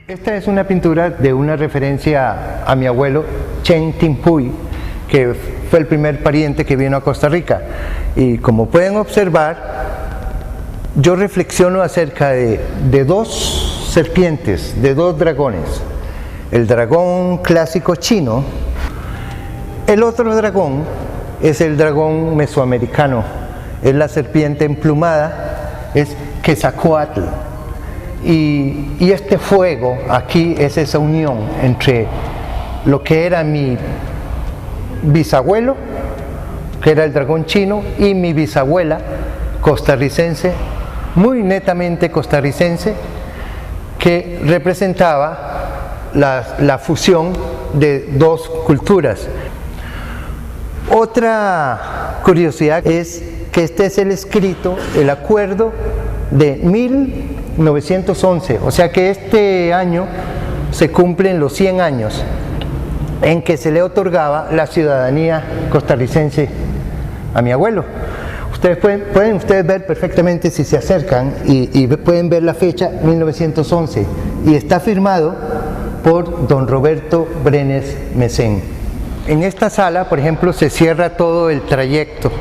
Esta es una pintura de una referencia a mi abuelo Chen Tinpuy, que fue el primer pariente que vino a Costa Rica. Y como pueden observar, yo reflexiono acerca de dos serpientes, de dos dragones. El dragón clásico chino. El otro dragón es el dragón mesoamericano, es la serpiente emplumada, es Quetzalcóatl. Y este fuego aquí es esa unión entre lo que era mi bisabuelo, que era el dragón chino, y mi bisabuela costarricense, muy netamente costarricense, que representaba la fusión de dos culturas. Otra curiosidad es que este es el escrito, el acuerdo de 1911, o sea que este año se cumplen los 100 años en que se le otorgaba la ciudadanía costarricense a mi abuelo. Ustedes pueden ustedes ver perfectamente si se acercan y pueden ver la fecha 1911 y está firmado por don Roberto Brenes Mesén. En esta sala, por ejemplo, se cierra todo el trayecto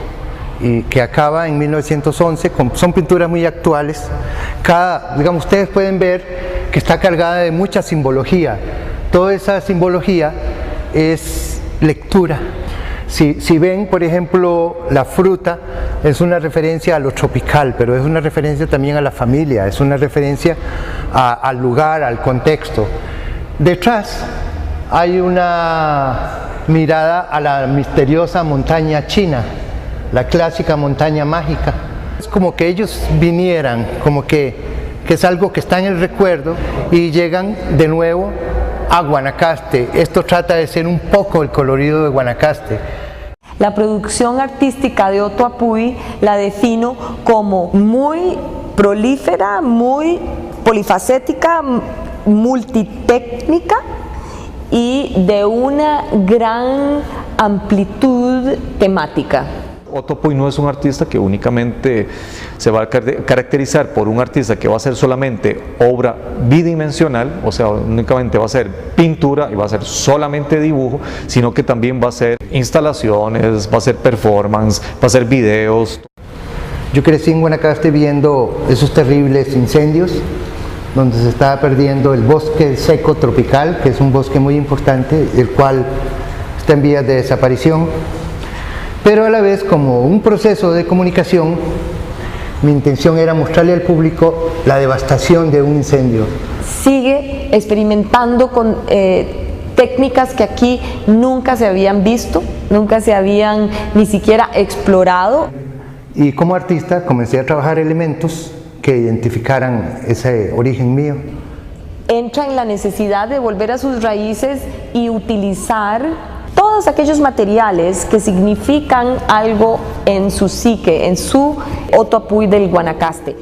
y que acaba en 1911, son pinturas muy actuales. Digamos, ustedes pueden ver que está cargada de mucha simbología. Toda esa simbología es lectura. Si ven, por ejemplo, la fruta es una referencia a lo tropical, pero es una referencia también a la familia, es una referencia al lugar, al contexto. Detrás hay una mirada a la misteriosa montaña china, la clásica montaña mágica. Es como que ellos vinieran, como que es algo que está en el recuerdo y llegan de nuevo a Guanacaste. Esto trata de ser un poco el colorido de Guanacaste. La producción artística de Otto Apuy la defino como muy prolífera, muy polifacética, multitécnica y de una gran amplitud temática. Otto Apuy no es un artista que únicamente se va a caracterizar por un artista que va a hacer solamente obra bidimensional, o sea, únicamente va a ser pintura y va a ser solamente dibujo, sino que también va a ser instalaciones, va a ser performance, va a ser videos. Yo crecí en Guanacaste viendo esos terribles incendios, donde se estaba perdiendo el bosque seco tropical, que es un bosque muy importante, el cual está en vías de desaparición. Pero a la vez, como un proceso de comunicación, mi intención era mostrarle al público la devastación de un incendio. Sigue experimentando con técnicas que aquí nunca se habían visto, nunca se habían ni siquiera explorado. Y como artista comencé a trabajar elementos que identificaran ese origen mío. Entra en la necesidad de volver a sus raíces y utilizar todos aquellos materiales que significan algo en su psique, en su Otto Apuy del Guanacaste.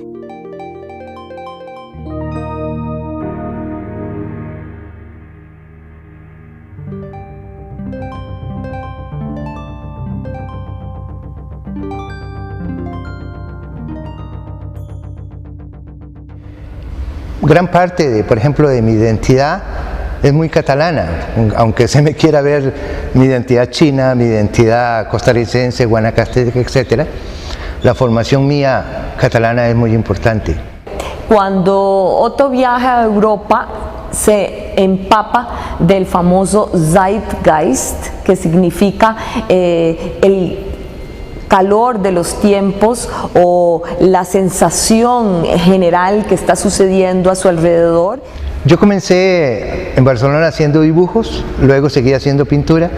Gran parte, por ejemplo, de mi identidad es muy catalana, aunque se me quiera ver mi identidad china, mi identidad costarricense, guanacasteca, etc. La formación mía catalana es muy importante. Cuando Otto viaja a Europa, se empapa del famoso Zeitgeist, que significa el calor de los tiempos o la sensación general que está sucediendo a su alrededor. Yo comencé en Barcelona haciendo dibujos, luego seguí haciendo pintura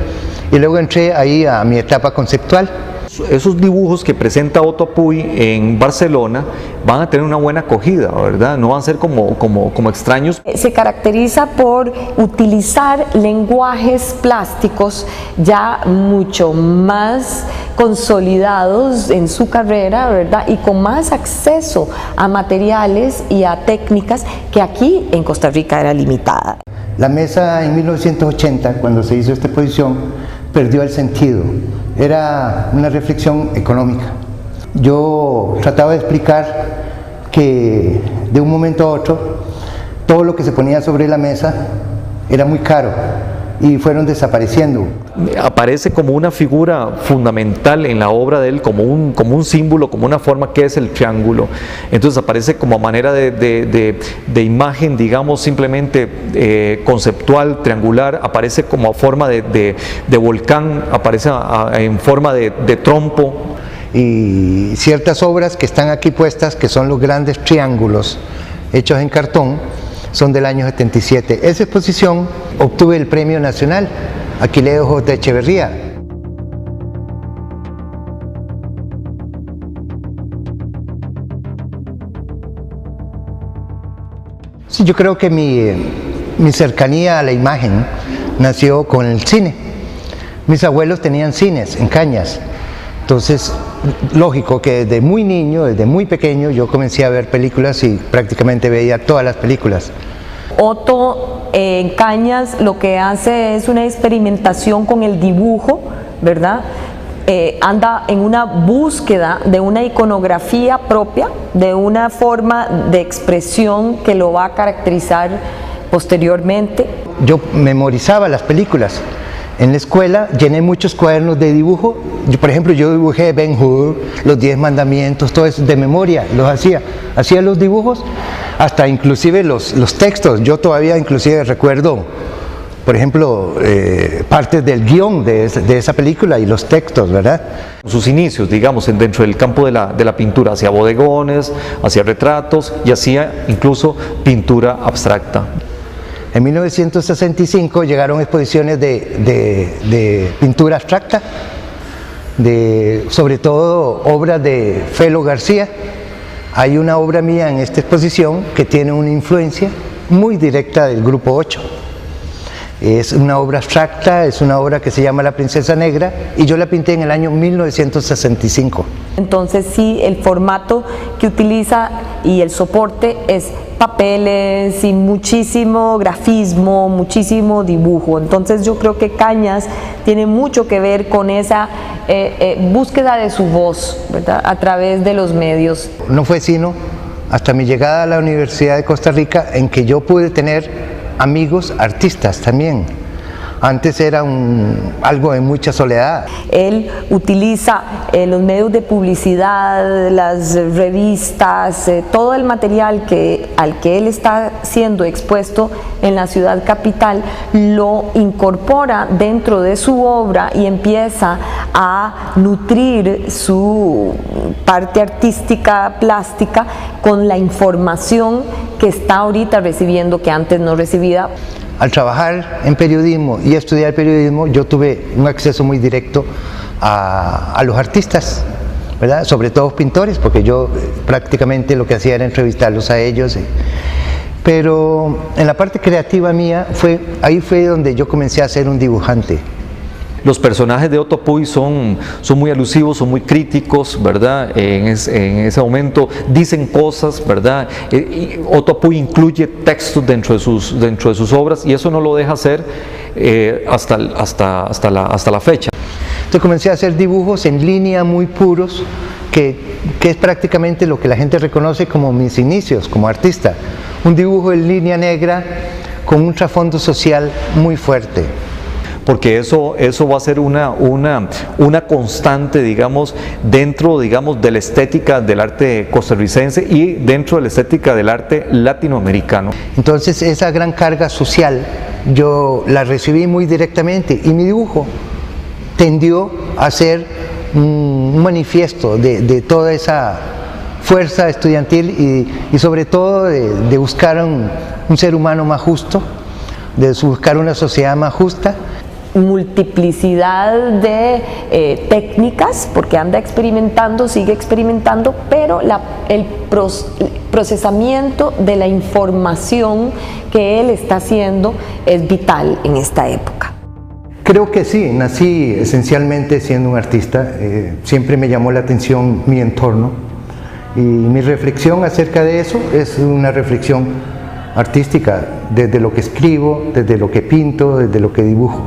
y luego entré ahí a mi etapa conceptual. Esos dibujos que presenta Otto Apuy en Barcelona van a tener una buena acogida, ¿verdad? No van a ser como extraños. Se caracteriza por utilizar lenguajes plásticos ya mucho más consolidados en su carrera, ¿verdad? Y con más acceso a materiales y a técnicas que aquí en Costa Rica era limitada. La mesa en 1980, cuando se hizo esta exposición, perdió el sentido. Era una reflexión económica. Yo trataba de explicar que de un momento a otro todo lo que se ponía sobre la mesa era muy caro y fueron desapareciendo. Aparece como una figura fundamental en la obra de él, como un símbolo, como una forma que es el triángulo. Entonces aparece como manera de imagen, digamos, simplemente conceptual, triangular, aparece como forma de volcán, aparece en forma de trompo. Y ciertas obras que están aquí puestas, que son los grandes triángulos hechos en cartón, son del año 77. Esa exposición obtuve el Premio Nacional Aquileo J. Echeverría. Sí, yo creo que mi cercanía a la imagen nació con el cine. Mis abuelos tenían cines en Cañas. Entonces, lógico que desde muy niño, desde muy pequeño, yo comencé a ver películas y prácticamente veía todas las películas. Otto en Cañas lo que hace es una experimentación con el dibujo, ¿verdad? Anda en una búsqueda de una iconografía propia, de una forma de expresión que lo va a caracterizar posteriormente. Yo memorizaba las películas. En la escuela llené muchos cuadernos de dibujo. Por ejemplo, yo dibujé Ben-Hur, los 10 mandamientos, todo eso de memoria, los hacía. Hacía los dibujos, hasta inclusive los textos. Yo todavía inclusive recuerdo, por ejemplo, partes del guión de esa película y los textos, ¿verdad? Sus inicios, digamos, dentro del campo de la pintura, hacía bodegones, hacía retratos y hacía incluso pintura abstracta. En 1965 llegaron exposiciones de pintura abstracta, sobre todo obras de Felo García. Hay una obra mía en esta exposición que tiene una influencia muy directa del Grupo 8. Es una obra abstracta, es una obra que se llama La Princesa Negra y yo la pinté en el año 1965. Entonces sí, el formato que utiliza y el soporte es papeles y muchísimo grafismo, muchísimo dibujo. Entonces yo creo que Cañas tiene mucho que ver con esa búsqueda de su voz, ¿verdad? A través de los medios. No fue sino hasta mi llegada a la Universidad de Costa Rica en que yo pude tener amigos artistas también. Antes era algo de mucha soledad. Él utiliza los medios de publicidad, las revistas, todo el material al que él está siendo expuesto en la ciudad capital, lo incorpora dentro de su obra y empieza a nutrir su parte artística, plástica, con la información que está ahorita recibiendo, que antes no recibía. Al trabajar en periodismo y estudiar periodismo, yo tuve un acceso muy directo a los artistas, ¿verdad? Sobre todo pintores, porque yo prácticamente lo que hacía era entrevistarlos a ellos. Pero en la parte creativa mía, ahí fue donde yo comencé a ser un dibujante. Los personajes de Otto Puy son muy alusivos, son muy críticos, ¿verdad? En ese momento dicen cosas, ¿verdad? Otto Puy incluye textos dentro de sus obras y eso no lo deja hacer hasta la fecha. Entonces comencé a hacer dibujos en línea muy puros, que es prácticamente lo que la gente reconoce como mis inicios como artista. Un dibujo en línea negra con un trasfondo social muy fuerte. Porque eso va a ser una constante, digamos, dentro, digamos, de la estética del arte costarricense y dentro de la estética del arte latinoamericano. Entonces esa gran carga social yo la recibí muy directamente y mi dibujo tendió a ser un manifiesto de toda esa fuerza estudiantil y sobre todo de buscar un ser humano más justo, de buscar una sociedad más justa. Multiplicidad de técnicas, porque anda experimentando, sigue experimentando, pero el procesamiento de la información que él está haciendo es vital en esta época. Creo que sí, nací esencialmente siendo un artista, siempre me llamó la atención mi entorno y mi reflexión acerca de eso es una reflexión artística, desde lo que escribo, desde lo que pinto, desde lo que dibujo.